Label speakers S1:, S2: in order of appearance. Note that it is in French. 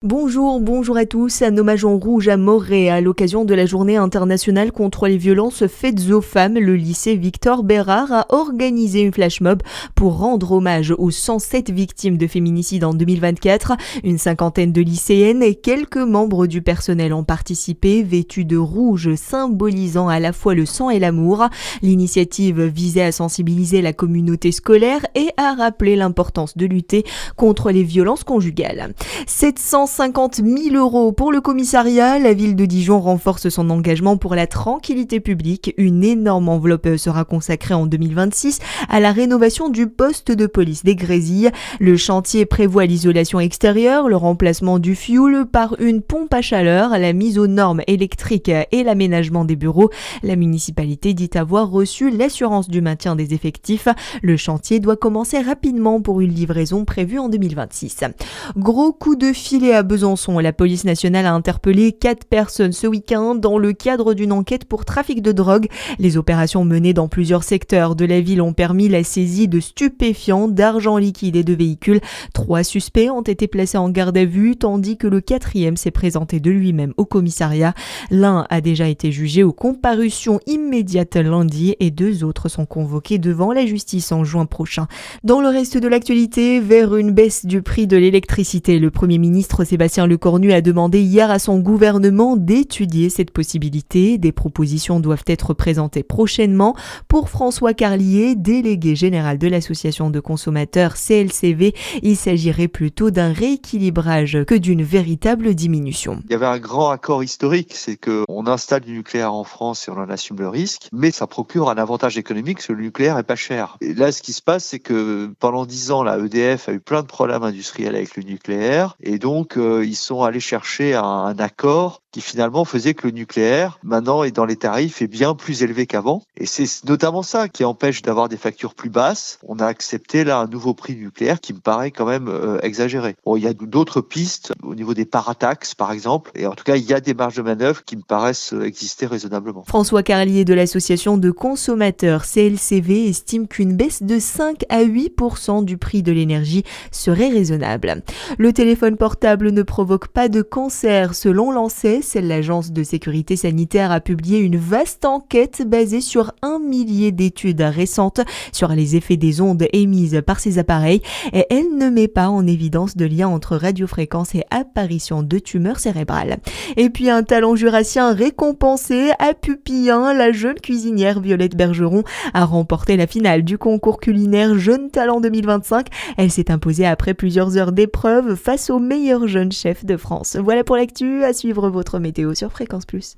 S1: Bonjour à tous. Un hommage en rouge à Morée à l'occasion de la journée internationale contre les violences faites aux femmes. Le lycée Victor Bérard a organisé une flash mob pour rendre hommage aux 107 victimes de féminicide en 2024. Une cinquantaine de lycéennes et quelques membres du personnel ont participé, vêtus de rouge, symbolisant à la fois le sang et l'amour. L'initiative visait à sensibiliser la communauté scolaire et à rappeler l'importance de lutter contre les violences conjugales. 750 000 € pour le commissariat. La ville de Dijon renforce son engagement pour la tranquillité publique. Une énorme enveloppe sera consacrée en 2026 à la rénovation du poste de police des Grésilles. Le chantier prévoit l'isolation extérieure, le remplacement du fioul par une pompe à chaleur, la mise aux normes électriques et l'aménagement des bureaux. La municipalité dit avoir reçu l'assurance du maintien des effectifs. Le chantier doit commencer rapidement pour une livraison prévue en 2026. Gros coup de filet à Besançon. La police nationale a interpellé 4 personnes ce week-end dans le cadre d'une enquête pour trafic de drogue. Les opérations menées dans plusieurs secteurs de la ville ont permis la saisie de stupéfiants, d'argent liquide et de véhicules. 3 suspects ont été placés en garde à vue, tandis que le 4e s'est présenté de lui-même au commissariat. L'un a déjà été jugé aux comparutions immédiates lundi et 2 autres sont convoqués devant la justice en juin prochain. Dans le reste de l'actualité, vers une baisse du prix de l'électricité, le Premier ministre Sébastien Lecornu a demandé hier à son gouvernement d'étudier cette possibilité. Des propositions doivent être présentées prochainement. Pour François Carlier, délégué général de l'association de consommateurs CLCV, il s'agirait plutôt d'un rééquilibrage que d'une véritable diminution.
S2: Il y avait un grand accord historique, c'est qu'on installe du nucléaire en France et on en assume le risque, mais ça procure un avantage économique parce que le nucléaire est pas cher. Et là, ce qui se passe, c'est que pendant 10 ans, la EDF a eu plein de problèmes industriels avec le nucléaire et donc ils sont allés chercher un accord qui finalement faisait que le nucléaire, maintenant, est dans les tarifs est bien plus élevé qu'avant. Et c'est notamment ça qui empêche d'avoir des factures plus basses. On a accepté là un nouveau prix du nucléaire qui me paraît quand même exagéré. Bon, il y a d'autres pistes au niveau des parataxes, par exemple. Et en tout cas, il y a des marges de manœuvre qui me paraissent exister raisonnablement.
S1: François Carlier de l'association de consommateurs CLCV estime qu'une baisse de 5 à 8% du prix de l'énergie serait raisonnable. Le téléphone portable ne provoque pas de cancer selon l'ANSES. L'agence de sécurité sanitaire a publié une vaste enquête basée sur 1 millier d'études récentes sur les effets des ondes émises par ces appareils et elle ne met pas en évidence de lien entre radiofréquence et apparition de tumeurs cérébrales. Et puis un talent jurassien récompensé à Pupillin, la jeune cuisinière Violette Bergeron a remporté la finale du concours culinaire Jeune Talent 2025. Elle s'est imposée après plusieurs heures d'épreuve face au meilleur jeune chef de France. Voilà pour l'actu, à suivre votre météo sur Fréquence Plus.